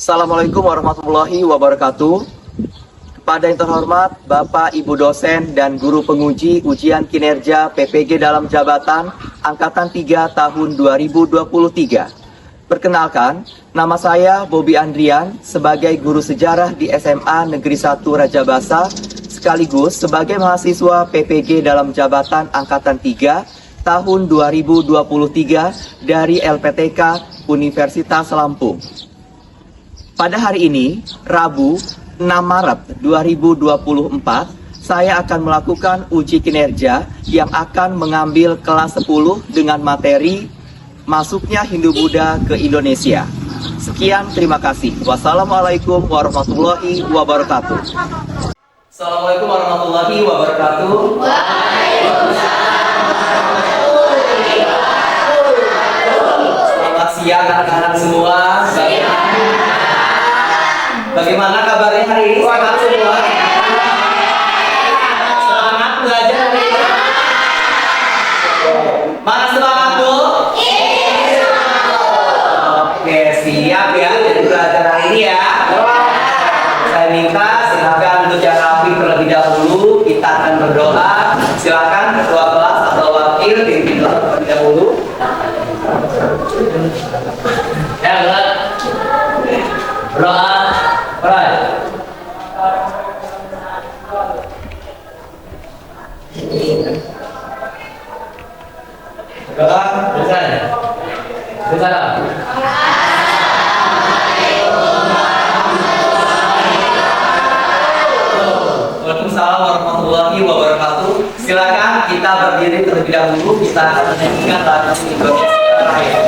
Assalamualaikum warahmatullahi wabarakatuh. Kepada yang terhormat Bapak Ibu dosen dan guru penguji ujian kinerja PPG dalam jabatan Angkatan 3 tahun 2023. Perkenalkan, nama saya Bobby Andrian sebagai guru sejarah di SMA Negeri 1 Raja Basa sekaligus sebagai mahasiswa PPG dalam jabatan Angkatan 3 tahun 2023 dari LPTK Universitas Lampung. Pada hari ini, Rabu 6 Maret 2024, saya akan melakukan uji kinerja yang akan mengambil kelas 10 dengan materi Masuknya Hindu-Buddha ke Indonesia. Sekian, terima kasih. Wassalamualaikum warahmatullahi wabarakatuh. Assalamualaikum warahmatullahi wabarakatuh. Selamat siang anak-anak semua. Bagaimana kabarnya hari ini? Semangat semua? Semangat belajar hari ini? Mana semangat Bu? Oke, siap ya untuk belajar hari ini ya. Saya minta silakan untuk yang rapi terlebih dahulu. Kita akan berdoa. Silakan ketua kelas atau wakil pimpin terlebih dahulu. Ya, berdoa. Doa bersama. Waalaikumsalam warahmatullahi wabarakatuh. Silakan kita berdiri terlebih dahulu. Kita akan menyanyikan lagu Indonesia Raya.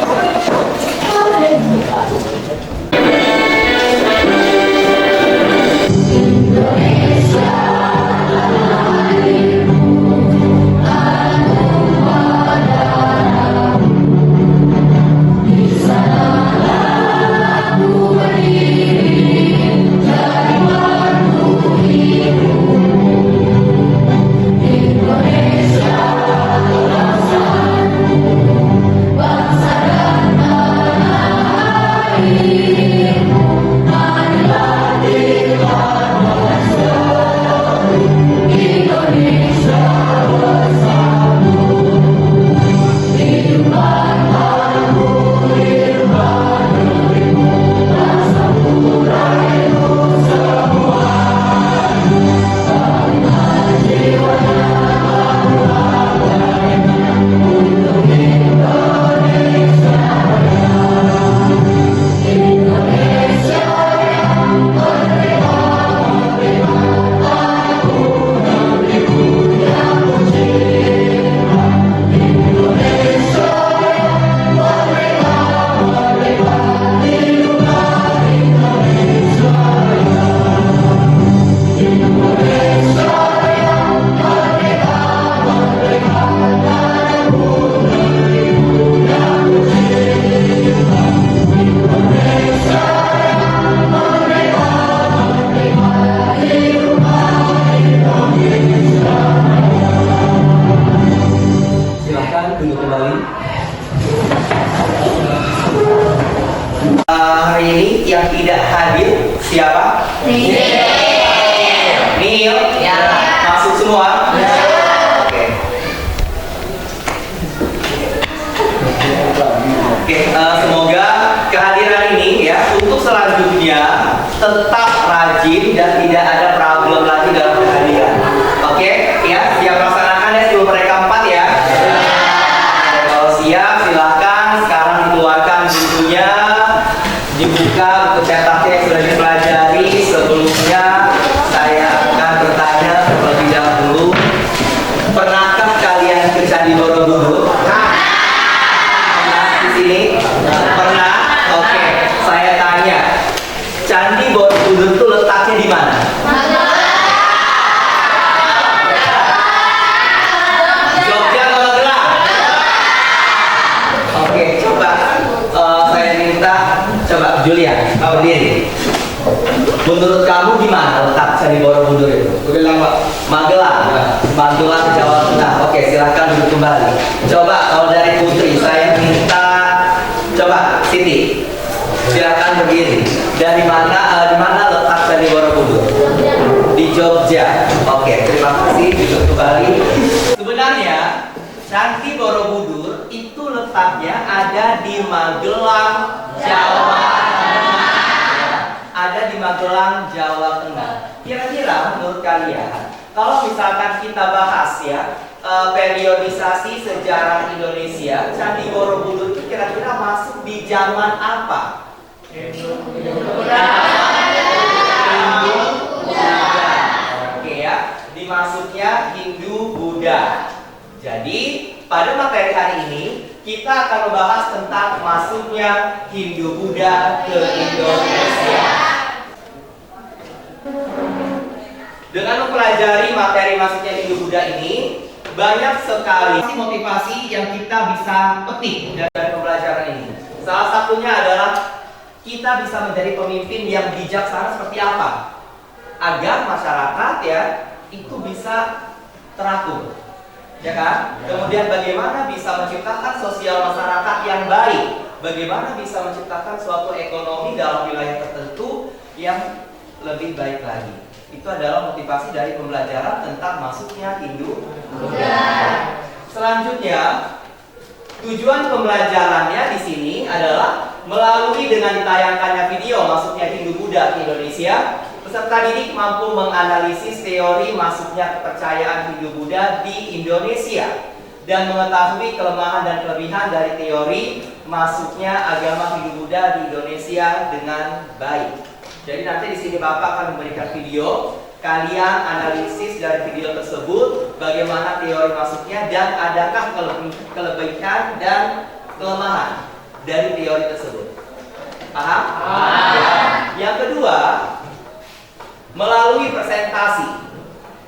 Hari ini yang tidak hadir siapa? Nil. Ya. Masuk semua? Ya. Oke. Semoga kehadiran ini ya untuk selanjutnya tetap rajin dan tidak ada problem lagi dalam kehadiran. Oke, ya siap laksanakan ya sebelum mereka 4 ya. Kalau siap silahkan sekarang dikeluarkan bukunya. Dibuka buku cetaknya yang sudah dipelajari. Sebelumnya saya akan bertanya terlebih dahulu, pernahkah kalian ke Candi Borobudur? Pernah di sini? Pernah? Oke, saya tanya, Candi Borobudur itu letaknya di mana? Jogja atau Magelang? Oke, coba saya minta. Coba Julia, berdiri. Menurut kamu di mana letak Candi Borobudur itu? Magelang. Magelang, Jawa Tengah. Oke, silahkan duduk kembali. Coba kalau dari Putri, saya minta. Coba Siti, silahkan berdiri. Di mana letak Candi Borobudur? Di Jogja. Oke, terima kasih. Duduk kembali. Sebenarnya Candi Borobudur itu letaknya ada di Magelang, Jawa Tengah. Ada di Magelang, Jawa Tengah. Kira-kira menurut kalian, kalau misalkan kita bahas ya periodisasi sejarah Indonesia, Candi Borobudur itu kira-kira masuk di zaman apa? Hindu Buddha. Oke ya, dimaksudnya Hindu Buddha. Jadi pada materi hari ini kita akan membahas tentang masuknya Hindu Buddha ke Indonesia. Dengan mempelajari materi masuknya Hindu Buddha ini, banyak sekali motivasi yang kita bisa petik dari pembelajaran ini. Salah satunya adalah kita bisa menjadi pemimpin yang bijaksana seperti apa agar masyarakat ya itu bisa teratur, ya kan? Kemudian bagaimana bisa menciptakan sosial masyarakat yang baik, bagaimana bisa menciptakan suatu ekonomi dalam wilayah tertentu yang lebih baik lagi. Itu adalah motivasi dari pembelajaran tentang masuknya Hindu Buddha. Selanjutnya, tujuan pembelajarannya di sini adalah melalui dengan ditayangkannya video masuknya Hindu Buddha ke Indonesia, peserta didik mampu menganalisis teori masuknya kepercayaan Hindu Buddha di Indonesia dan mengetahui kelemahan dan kelebihan dari teori masuknya agama Hindu Buddha di Indonesia dengan baik. Jadi nanti di sini Bapak akan memberikan video, kalian analisis dari video tersebut bagaimana teori masuknya dan adakah kelebihan dan kelemahan dari teori tersebut. Paham? Ya. Yang kedua, melalui presentasi,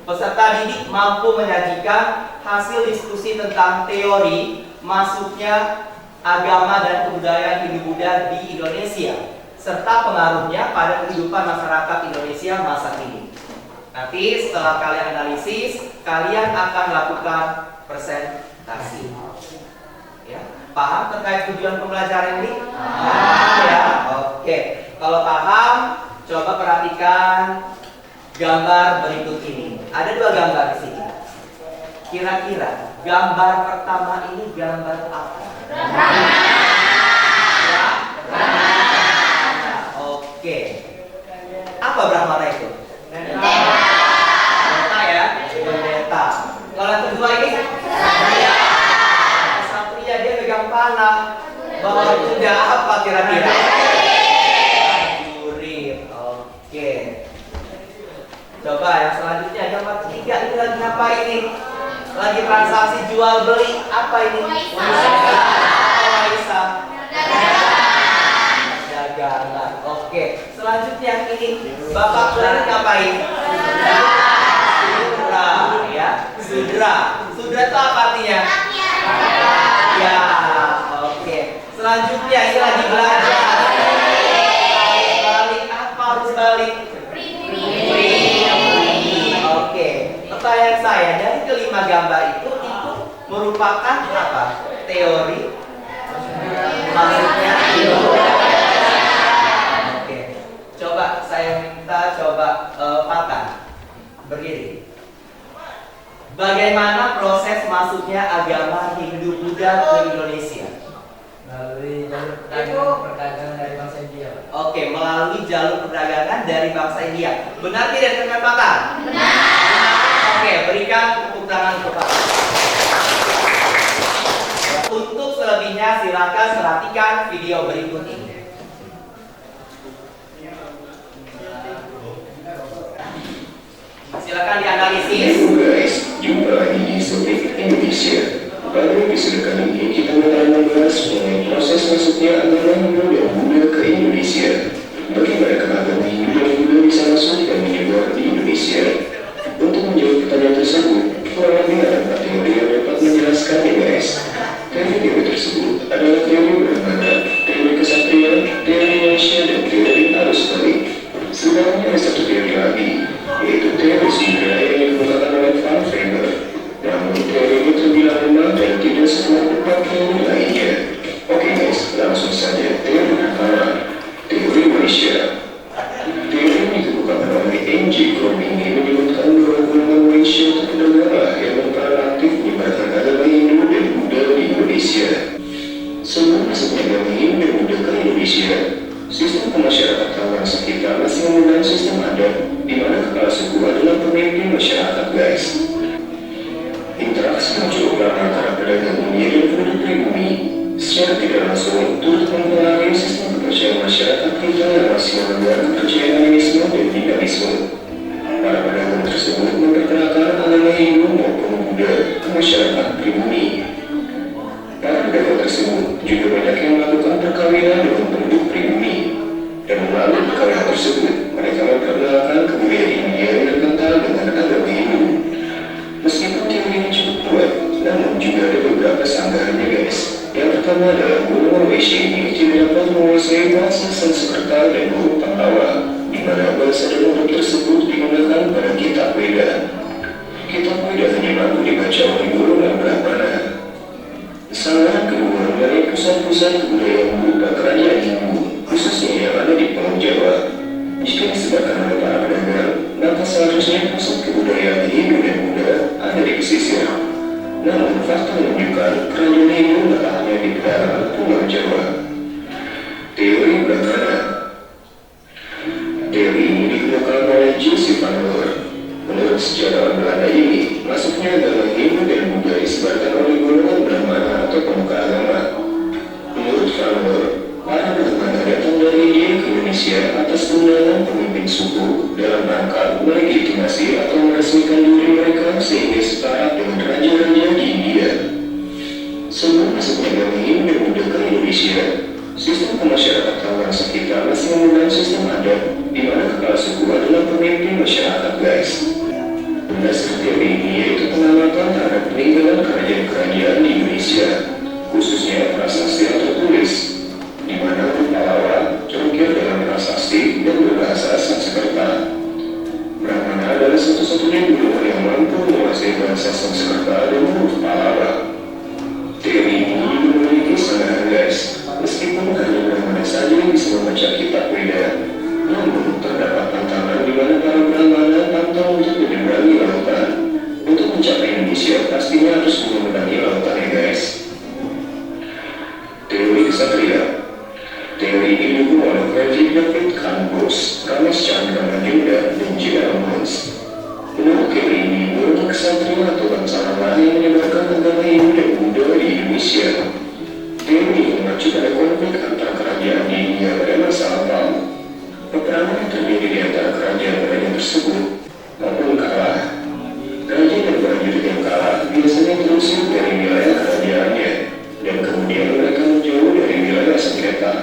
peserta didik mampu menyajikan hasil diskusi tentang teori masuknya agama dan kebudayaan Hindu Buddha di Indonesia serta pengaruhnya pada kehidupan masyarakat Indonesia masa kini. Nanti setelah kalian analisis, kalian akan lakukan presentasi. Ya, paham terkait tujuan pembelajaran ini? Ya, oke. Kalau paham, coba perhatikan gambar berikut ini. Ada dua gambar di sini. Kira-kira gambar pertama ini gambar apa? Oke. Apa Brahmana itu? Bendeta ya? Bendeta. Kalau yang kedua ini? Satria, dia pegang panah. Bawa kuda apa kira-kira? Prajurit. Oke. Coba yang selanjutnya gambar ketiga ini lagi ngapain ini? Lagi transaksi jual beli apa ini? Waisak. Dagangan. Oke. Selanjutnya ini Bapak lagi ngapain? Sudra ya. Sudra. Sudra itu apa artinya? Ya. Oke. Selanjutnya ini lagi belajar. Balik apa harus balik? Oke. Pertanyaan saya, dari kelima gambar itu merupakan apa? Teori maksudnya itu. Oke. Coba saya minta makan. Berdiri. Bagaimana proses masuknya agama Hindu Buddha ke Indonesia? Melalui jalur perdagangan dari bangsa India. Oke, melalui jalur perdagangan dari bangsa India. Benar tidak rekan Pakar? Benar. Oke, berikan tepuk tangan untuk Pakar. Untuk selebihnya silakan perhatikan video berikut ini. Silakan dianalisis. Guys, jumpa lagi di Sopik Indonesia. Pada episode kali ini kita akan membahas mengenai proses masuknya agama Hindu dan Buddha ke Indonesia. Bagaimanakah agama Hindu dan Buddha bisa masuk dan menyebar di Indonesia? Untuk menjawab pertanyaan tersebut, kurang lebih ada 4 teori yang dapat menjelaskannya, guys. Teori tersebut adalah teori Brahmana, teori kesatria, teori Manusia, dan teori arus balik. Sebenarnya ada satu teori lagi, yaitu teori Sudra yang dikemukakan oleh Van Weber. Namun teori ini terbilang lemah dan tidak sekuat 4 teori lainnya. Oke guys, langsung saja teori pertama, teori Manusia. secara tidak langsung turut mempengaruhi sistem kepercayaan masyarakat kita yang masih melanggar kepercayaan animisme dan dinamisme. Para pedagang tersebut memperkenalkan agama Hindu maupun Buddha ke masyarakat pribumi. Para pedagang tersebut juga banyak yang melakukan perkawinan dengan penduduk pribumi, dan melalui perkawinan tersebut mereka memperkenalkan kebudayaan India yang kental dengan agama Hindu. Meskipun teori ini cukup kuat, namun juga ada beberapa sanggahannya guys. Yang pertama adalah guru Norwegia ini tidak dapat menguasai bahasa Sanskerta dan huruf Pallawa, di mana bahasa dan huruf tersebut digunakan pada kitab Weda. Kitab Weda hanya mampu dibaca oleh guru dan Brahmana. Sanggahan kedua mengenai pusat-pusat kebudayaan berupa kerajaan Hindu, khususnya yang ada di Pulau Jawa. Jika disebutkan oleh para pedagang, maka seharusnya pusat kebudayaan Hindu dan Buddha ada di pesisir. Namun, fakta menunjukkan kerajaan Hindu letaknya di pedalaman Pulau Jawa. Teori Brahmana. Teori ini dikemukakan oleh Joseph van Leur. Menurut sejarawan Belanda ini, masuknya agama Hindu dan Buddha disebarkan oleh golongan Brahmana atau pemuka agama. Menurut van Leur, para Brahmana datang dari India ke Indonesia atas undangan pemimpin suku dalam rangka melegitimasi atau meresmikan diri mereka sehingga setara dengan raja-raja di India. Sebelum masuknya agama Hindu dan Buddha ke Indonesia, sistem kemasyarakatan sekitar masih menggunakan sistem adat, di mana kepala suku adalah pemimpin masyarakat guys. Berdasar teori ini yaitu pengamatan terhadap peninggalan kerajaan-kerajaan di Indonesia, khususnya prasasti atau tulis, di mana huruf Pallawa terukir dalam prasasti dan berbahasa Sanskerta. Brahmana adalah satu-satunya golongan yang mampu menguasai bahasa Sanskerta dan huruf Pallawa. Teori ini juga memiliki sanggahan guys. Meskipun hanya Brahmana saja yang bisa membaca kitab Weda, namun terdapat tantangan di mana para Brahmana pantang untuk menyeberangi lautan. Untuk mencapai Indonesia pastinya harus menyeberangi lautan ya guys. Teori Ksatria. Teori ini didukung oleh Frederick David Calambos, Ramesh Chandra Majumdar, dan J.R. Mons. Menurut teori ini, golongan ksatria atau bangsawan lain yang menyebarkan agama Hindu dan Buddha di Indonesia. Teori ini mengacu pada konflik antara kerajaan di India pada masa lampau. Peperangan yang terjadi di antara kerajaan-kerajaan tersebut maupun kalah. Raja dan prajurit yang kalah biasanya terusir dari wilayah kerajaannya, dan kemudian mereka menjauh dari wilayah sengketa.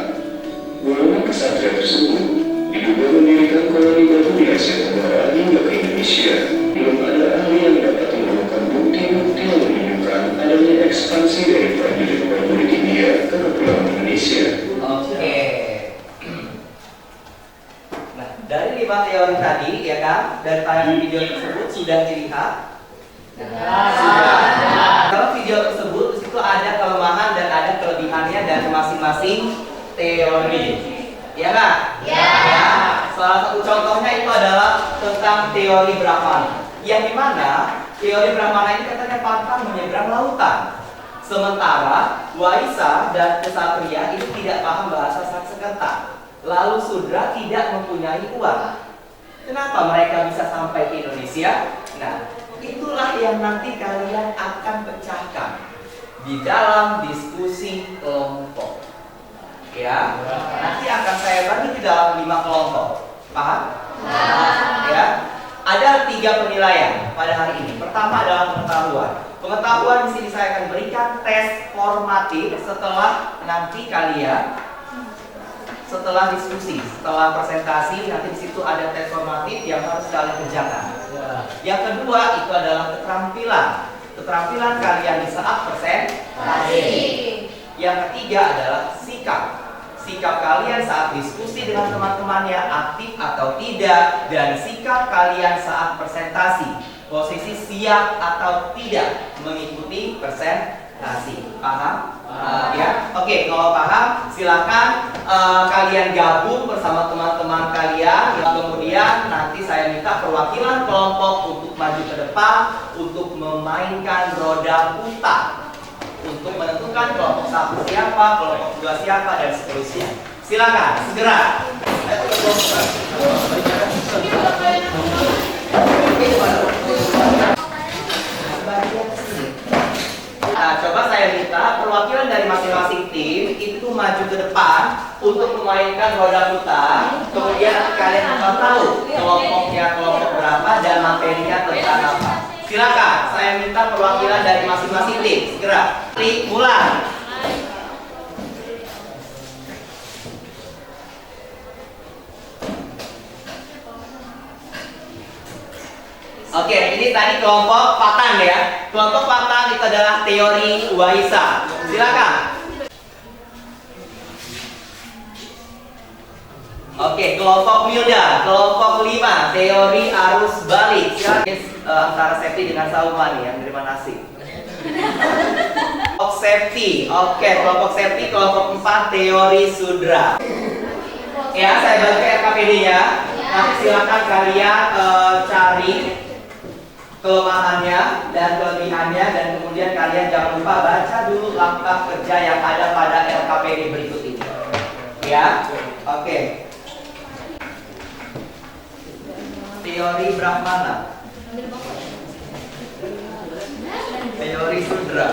Golongan ksatria tersebut diduga mendirikan koloni baru di Asia Tenggara hingga ke Indonesia. Belum ada ahli yang dapat menemukan bukti-bukti yang menunjukkan adanya ekspansi dari prajurit-prajurit India ke kepulauan Indonesia. Oke. Nah, dari 5 teori tadi, ya kan, dari tayangan video tersebut sudah dilihat. Dalam video tersebut, di situ ada kelemahan dan ada kelebihannya dari masing-masing teori. Ya kan? Ya. Salah satu contohnya itu adalah tentang teori Brahmana, yang dimana teori Brahmana ini katanya pantang menyeberang lautan. Sementara Waisa dan Ksatria itu tidak paham bahasa Sanskerta. Lalu Sudra tidak mempunyai uang. Kenapa mereka bisa sampai ke Indonesia? Nah, itulah yang nanti kalian akan pecahkan di dalam diskusi kelompok. Ya, nanti akan saya bagi di dalam 5 kelompok. Paham? Ya. Ada 3 penilaian pada hari ini. Pertama adalah pengetahuan. Pengetahuan di sini saya akan berikan tes formatif setelah nanti kalian setelah diskusi, setelah presentasi, nanti di situ ada tes formatif yang harus kalian kerjakan. Yang kedua itu adalah keterampilan. Keterampilan kalian di saat presentasi. Yang ketiga adalah sikap. Sikap kalian saat diskusi dengan teman-temannya aktif atau tidak, dan sikap kalian saat presentasi, posisi siap atau tidak mengikuti presentasi. Paham? Ya, oke. Kalau paham, silakan kalian gabung bersama teman-teman kalian. Kemudian nanti saya minta perwakilan kelompok untuk maju ke depan untuk memainkan roda putar, untuk menentukan kelompok 1 siapa, kelompok 2 siapa, dan seterusnya. Silakan, segera. Nah, coba saya minta perwakilan dari masing-masing tim maju ke depan untuk memainkan roda putar. Kemudian nanti kalian akan tahu kelompoknya kelompok berapa dan materinya tentang apa. Silakan, saya minta perwakilan dari masing-masing tim. Segera, klik mulai. Oke, ini tadi kelompok Patan ya. Kelompok Patan itu adalah teori Waisa. Silakan. Oke, kelompok Milda, kelompok 5, teori arus balik. Silakan. Antara Septi dengan Sauman ya, terima kasih. Kelompok Septi, oke, kelompok Septi, kelompok 4, teori Sudra. Ya, saya bagi RKPD-nya. Nanti silakan kalian cari kelemahannya dan kelebihannya, dan kemudian kalian jangan lupa baca dulu langkah kerja yang ada pada LKPD berikut ini. Ya, oke. Teori Brahmana, teori Sudra.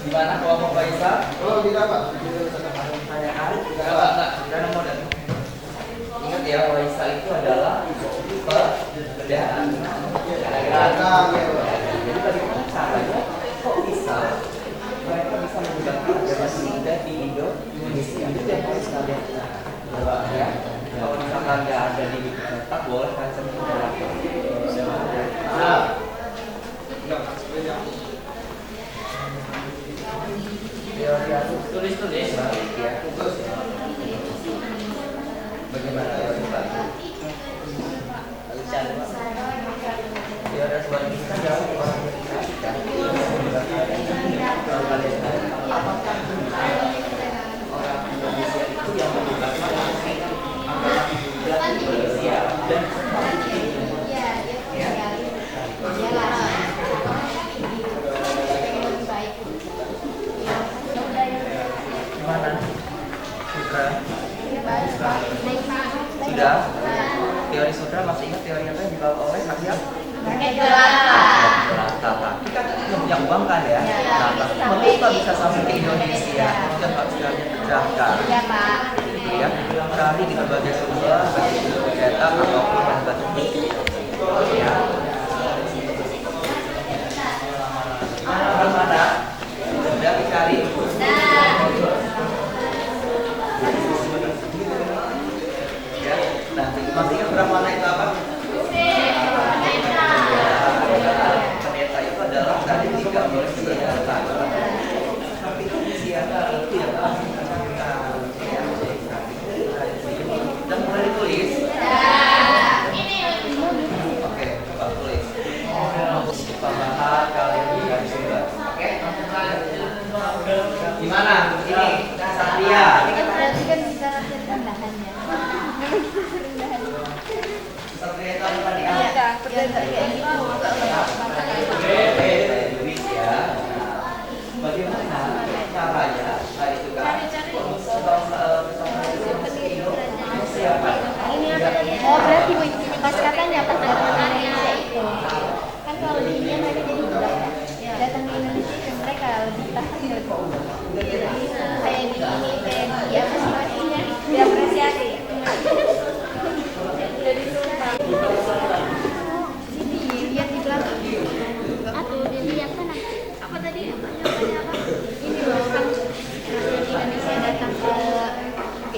Gimana kelompok Waisa? Oh, tidak Pak. Ingat ya, Waisa itu adalah perbedaan. Jadi bagaimana caranya kok bisa mereka bisa menggunakan bahasa Indonesia di Indonesia? Itu yang harus kalian jawab ya. Kalau misalkan nggak ada di buku cetak, boleh kalian sebut dalam. Teori arus tulis balik ya. Bagaimana teori balik? Teori arus balik itu adalah orang berkata apakah orang Indonesia itu yang menggunakan antara Indonesia dan sudah. Teori Sudra masih ingat teori apa yang dibawa oleh Asia? Tapi kan nggak punya uang kan ya? Nah, tapi mengapa bisa sampai ke Indonesia? Itu yang harus kalian kerjakan. Gitu ya. Cari di berbagai sumber, baik itu cetak ataupun yang bentuk. Ya. Mana? Sudah dicari? Masih ingat Brahmana itu apa? Pendeta itu adalah tadi tidak boleh disiarkan. Tapi itu disiarkan itu ya Pak. Dan mulai ditulis. Oke, coba tulis. Pembahasan kalian dari sumber. Oke. Gimana? Ini Satria. Berarti kan bisa latihan bahannya. Satria itu apa tadi? Iya, kayak gitu. Bagaimana caranya? Itu kan Oh, berarti pas katanya pas datang ke Indonesia itu kan kalau di India mereka jadi budak ya. Datang ke Indonesia itu mereka lebih tahan gitu. Jadi kayak di ini kayak di apa sih maksudnya diapresiasi. Jadi sumpah. Sini lihat di belakang. Atau dilihat sana. Apa tadi? Apa? Ini loh kan Indonesia datang ke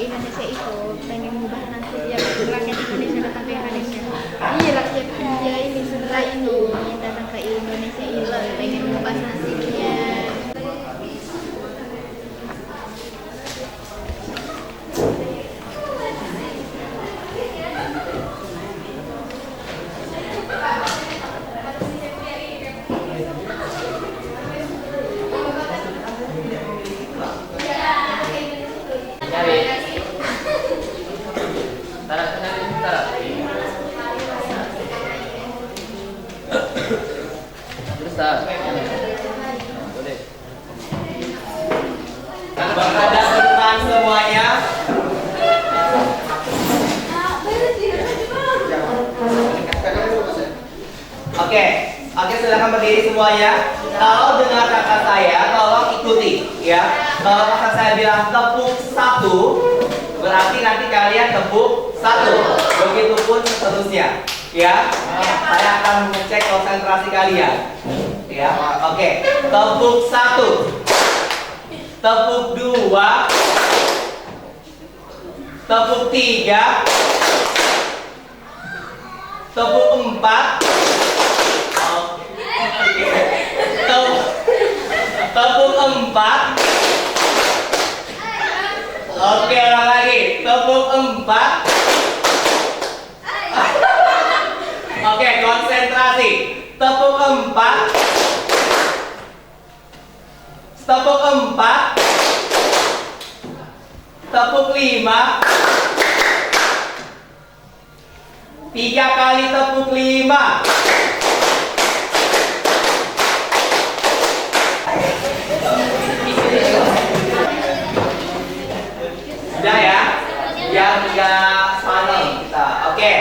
Indonesia itu pengen mengubah nanti ya rakyat Indonesia datang ke Indonesia. Iya rakyat India ini setelah ini datang ke Indonesia ini pengen mengubah nasibnya. Boleh. Oke, silakan berdiri semuanya. Kalau dengar kata saya, tolong ikuti ya. Kalau kata saya bilang tepuk 1, berarti nanti kalian tepuk 1. Begitupun seterusnya. Ya, saya akan mengecek konsentrasi kalian. Ya, oke. Tepuk 1, tepuk 2, tepuk 3, tepuk 4. Tepuk 4. Oke, ulang lagi. Tepuk 4. Oke, konsentrasi. Tepuk 4. Tepuk 4. Tepuk 5. 3 kali tepuk 5. Sudah ya, biar nggak panik kita. Oke,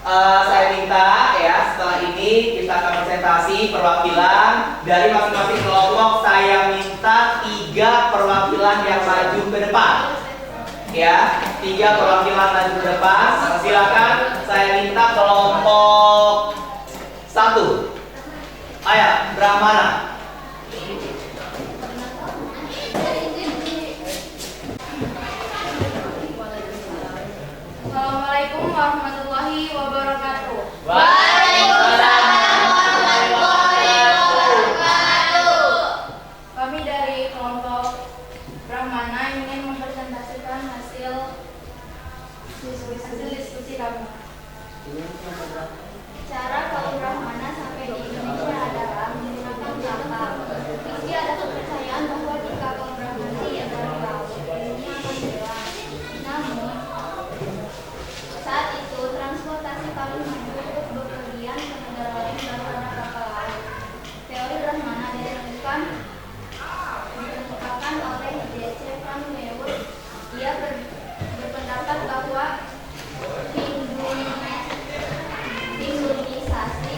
saya minta ya setelah ini kita akan presentasi perwakilan dari masing-masing kelompok. Saya minta 3 perwakilan yang maju ke depan. Ya, 3 perwakilan maju ke depan. Silakan, saya minta kelompok 1. Ayo, Brahmana. Assalamualaikum warahmatullahi wabarakatuh. Waalaikumsalam warahmatullahi wabarakatuh. Kami dari kelompok Brahmana ingin mempresentasikan hasil diskusi kami. Cara kaum Brahmana sampai di Indonesia adalah menggunakan kapal. Meski ada kepercayaan bahwa jika kaum Brahmana dari laut, dunia akan hilang. Namun, saat itu transportasi paling maju untuk bepergian ke negara lain menggunakan kapal laut. Teori Brahmana ditemukan oleh D.C. Van Leeuwen. Ia berpendapat bahwa Hinduisasi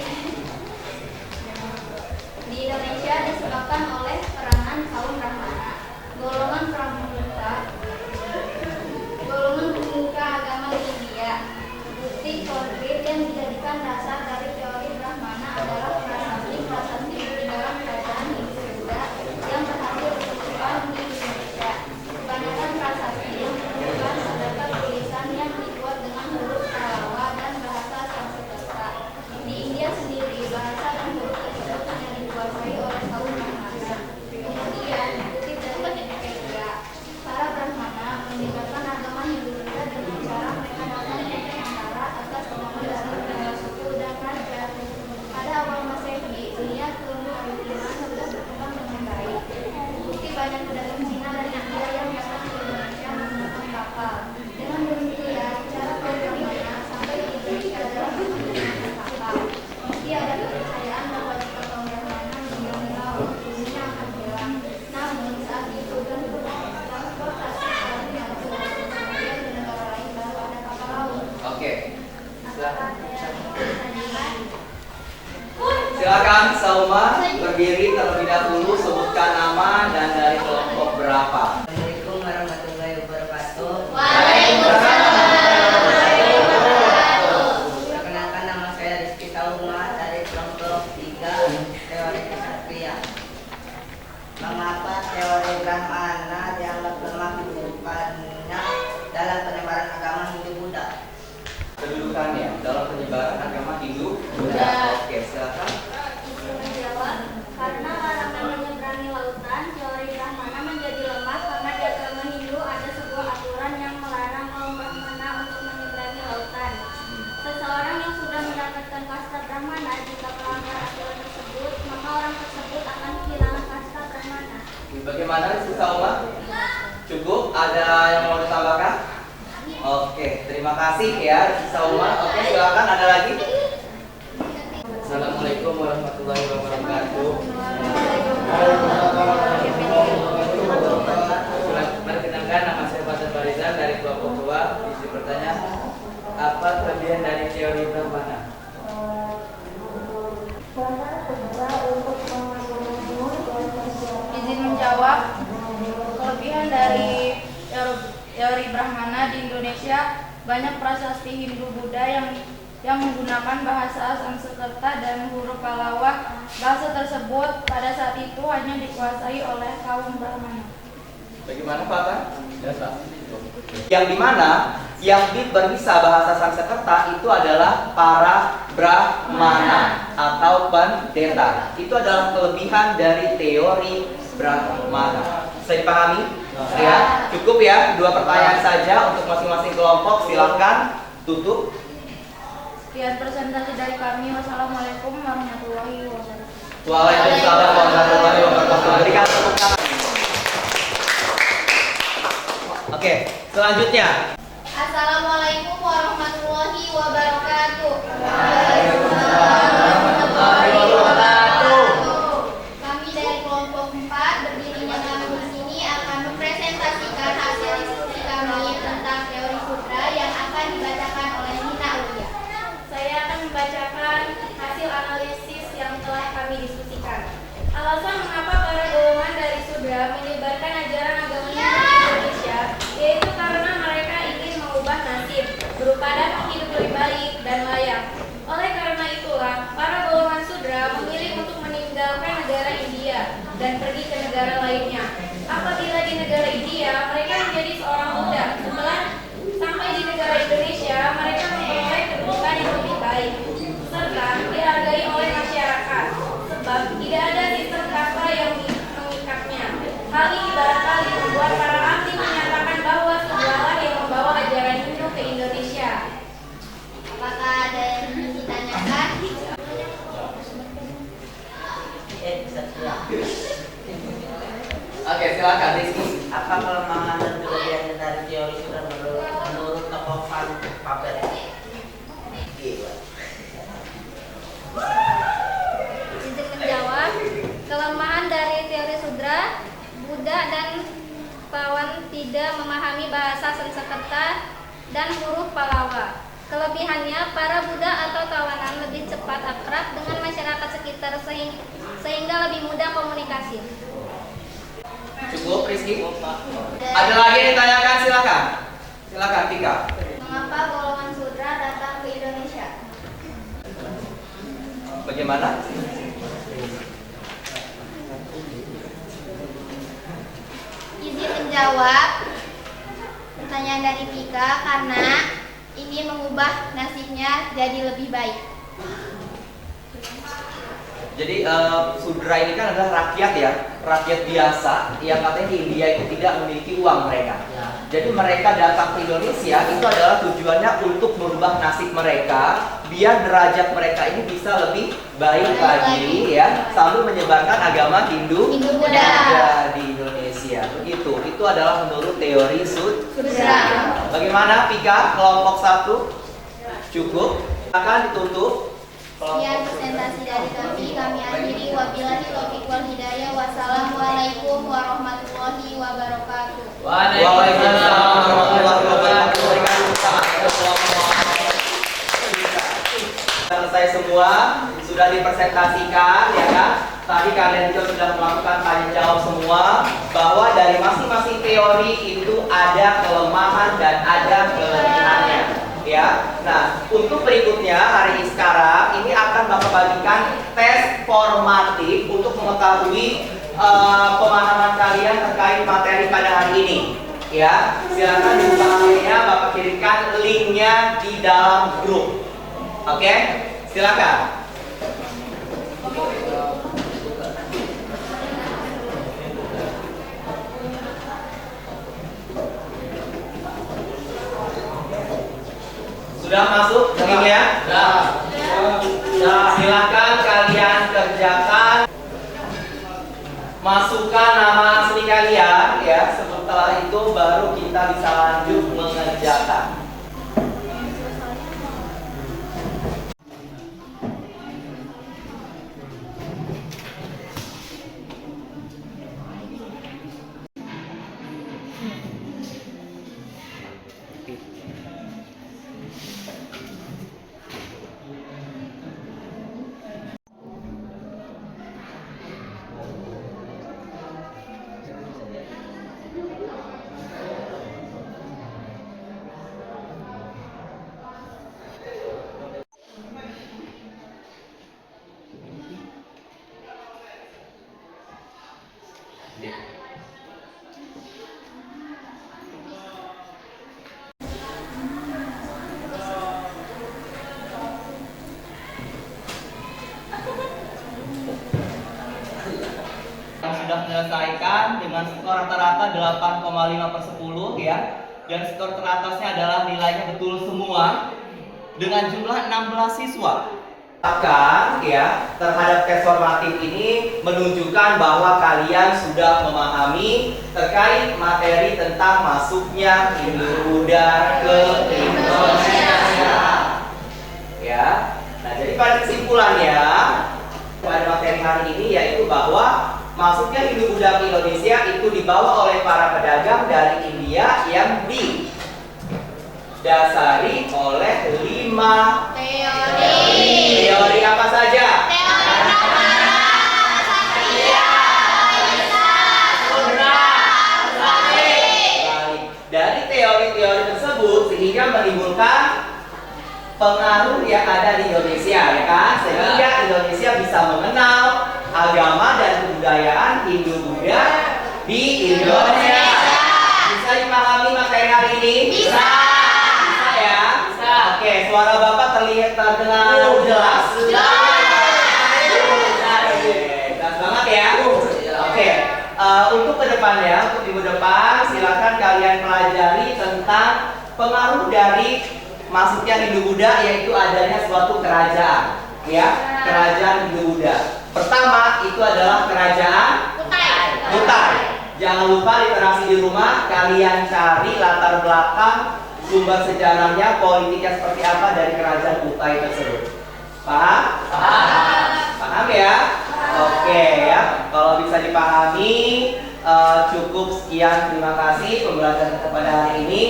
di Indonesia disebabkan oleh peranan kaum Brahmana, golongan pemuka agama India. Bukti konkret yang dijadikan dasar dari teori Brahmana adalah prasasti di dalam kerajaan Hindu Buddha yang berhasil ditemukan di Indonesia. Kebanyakan prasasti yang ditemukan terdapat tulisan yang dibuat dengan huruf Pallava dan bahasa Sanskerta. Di India sendiri, bahasa dan huruf tersebut hanya dikuasai oleh kaum Brahmana. Kemudian, dikutip dari Wikipedia, para Brahmana meninggalkan agama Hindu Buddha dengan cara mereka datang ke Nusantara atas kemampuan suku dan raja. Pada awal Masehi, dunia kemaritiman sudah berkembang dengan baik. Bukti banyak pedagang Cina dan India yang datang ke Indonesia menggunakan kapal. Dengan demikian, cara kaum Brahmana sampai di Indonesia adalah menggunakan kapal. Meski ada kepercayaan bahwa jika kaum Brahmana meninggalkan laut, dunia akan hilang. Namun saat itu transportasi paling maju untuk kemudian ke negara lain baru ada kapal laut. Oke, silakan. Silakan. Silakan Salma berdiri terlebih dahulu, sebutkan nama dan dari kelompok berapa. Assalamualaikum warahmatullahi wabarakatuh. Perkenalkan, nama saya Rizky Sauma dari kelompok 3 teori kesatria. Mengapa teori Brahmana dianggap lemah kedudukannya dalam penyebaran agama Hindu Buddha? Kedudukannya dalam penyebaran agama Hindu Buddha. Oke, silakan. Izin menjawab, karena larangan menyeberangi lautan, teori Brahmana menjadi lemah karena di agama Hindu ada sebuah aturan yang melarang kaum Brahmana untuk menyeberangi lautan. Seseorang yang sudah mendapatkan kasta Brahmana, jika melanggar aturan tersebut, maka orang tersebut akan kehilangan kasta Brahmana. Bagaimana Rizky Salma? Cukup? Ada yang mau ditambahkan? Oke, terima kasih ya Rizky Salma. Oke, silakan, ada lagi? Assalamualaikum warahmatullahi wabarakatuh. Perkenalkan, nama saya Fathul Farizal dari kelompok 2. Isi pertanyaan, apa kelebihan dari teori Brahmana? Malaysia banyak prasasti Hindu-Buddha yang menggunakan bahasa Sanskerta dan huruf Pallawa. Bahasa tersebut pada saat itu hanya dikuasai oleh kaum Brahmana. Bagaimana Pak Tan? Yang dimana yang berbisa bahasa Sanskerta itu adalah para Brahmana atau pendeta. Itu adalah kelebihan dari teori Brahmana. Bisa dipahami? Ya, cukup ya, 2 pertanyaan saja untuk masing-masing kelompok. Silakan tutup. Sekian presentasi dari kami. Wassalamualaikum warahmatullahi wabarakatuh. Waalaikumsalam warahmatullahi wabarakatuh. Berikan tepuk tangan. Oke, selanjutnya. Assalamualaikum warahmatullahi wabarakatuh. Kami dari kelompok 4 berdirinya kami di sini akan mempresentasikan hasil diskusi kami tentang teori sudra yang akan dibacakan oleh Nina Aulia. Saya akan membacakan hasil analisis yang telah kami diskusikan. Alasan mengapa para golongan dari sudra menyebarkan ajaran agama Hindu di Indonesia, yaitu karena mereka ingin mengubah nasib berupa dapat hidup lebih baik dan layak. Oleh karena itulah, para golongan sudra memilih untuk meninggalkan negara India dan pergi ke negara lainnya. Apabila di negara India, mereka menjadi seorang Buddha. Setelah sampai di negara Indonesia, mereka memperoleh kedudukan yang lebih baik, serta dihargai oleh masyarakat, sebab tidak ada sistem kasta yang mengikatnya. Hal ini barangkali membuat para ahli menyatakan bahwa sebuahlah yang membawa ajaran Hindu ke Indonesia. Apakah ada yang ingin ditanyakan? Oke, silakan Rizky. Apa kelemahan dan kelebihannya dari teori sudra menurut tokoh Van Paper? Izin menjawab, kelemahan dari teori sudra, Buddha dan kawan tidak memahami bahasa Sanskerta dan huruf Pallawa. Kelebihannya, para Buddha atau kawanan lebih cepat akrab dengan masyarakat sekitar sehingga lebih mudah komunikasi. Cukup Rizky? Ada lagi yang ditanyakan? Silakan. Silakan Tika. Mengapa golongan sudra datang ke Indonesia? Bagaimana? Izin menjawab pertanyaan dari Pika karena ingin mengubah nasibnya jadi lebih baik. Jadi sudra ini kan adalah rakyat ya, rakyat biasa yang katanya di India itu tidak memiliki uang mereka. Jadi mereka datang ke Indonesia itu adalah tujuannya untuk merubah nasib mereka, biar derajat mereka ini bisa lebih baik lagi ya, sambil menyebarkan agama Hindu Buddha di Indonesia. Begitu. Itu adalah menurut teori sudra. Bagaimana Pika kelompok 1? Cukup. Akan ditutup. Sekian presentasi dari kami akhiri. Wabillahi taufiq wal hidayah. Wassalamualaikum warahmatullahi wabarakatuh. Waalaikumsalam warahmatullahi wabarakatuh. Berikan tepuk tangan untuk kelompok. Selesai semua, sudah dipresentasikan ya kan? Tadi kalian juga sudah melakukan tanya jawab semua, bahwa dari masing-masing teori itu ada kelemahan dan ada kelebihannya. Ya, nah untuk berikutnya hari ini sekarang ini akan Bapak bagikan tes formatif untuk mengetahui pemahaman kalian terkait materi pada hari ini. Ya, silakan dibuka HP-nya, Bapak kirimkan linknya di dalam grup. Oke, silakan. Sudah masuk linknya? Silakan kalian kerjakan. Masukkan nama asli kalian ya. Setelah itu baru kita bisa lanjut mengerjakan. Presiden. Yang sudah menyelesaikan dengan skor rata-rata 8,5/10 ya. Dan skor teratasnya adalah nilainya betul semua dengan jumlah 16 siswa. Maka ya, terhadap tes formatif ini menunjukkan bahwa kalian sudah memahami terkait materi tentang masuknya Hindu Buddha ke Indonesia. Ya. Nah, jadi pada kesimpulannya pada materi hari ini yaitu bahwa masuknya Hindu Buddha ke Indonesia itu dibawa oleh para pedagang dari India yang didasari oleh 5 teori. Teori apa saja? Dari teori-teori tersebut sehingga menimbulkan pengaruh yang ada di Indonesia, ya kan? Sehingga Indonesia bisa mengenal agama dan kebudayaan Hindu Buddha di Indonesia. Bisa dipahami materi hari ini? Bisa. Bisa ya? Bisa. Oke, suara Bapak terlihat terdengar jelas? Jelas. Jelas banget ya? Oke. Untuk kedepannya, untuk minggu depan, silakan kalian pelajari tentang pengaruh dari masuknya Hindu Buddha, yaitu adanya suatu kerajaan, ya, kerajaan Hindu Buddha. Pertama itu adalah kerajaan Kutai. Jangan lupa literasi di rumah, kalian cari latar belakang sumber sejarahnya, politiknya seperti apa dari kerajaan Kutai tersebut. Paham? Paham. Paham ya? Oke ya. Kalau bisa dipahami, cukup sekian. Terima kasih pembelajaran kepada hari ini.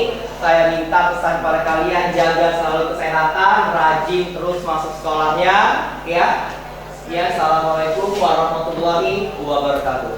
Saya minta pesan pada kalian, jaga selalu kesehatan, rajin terus masuk sekolahnya, ya. Sekian, assalamualaikum warahmatullahi wabarakatuh.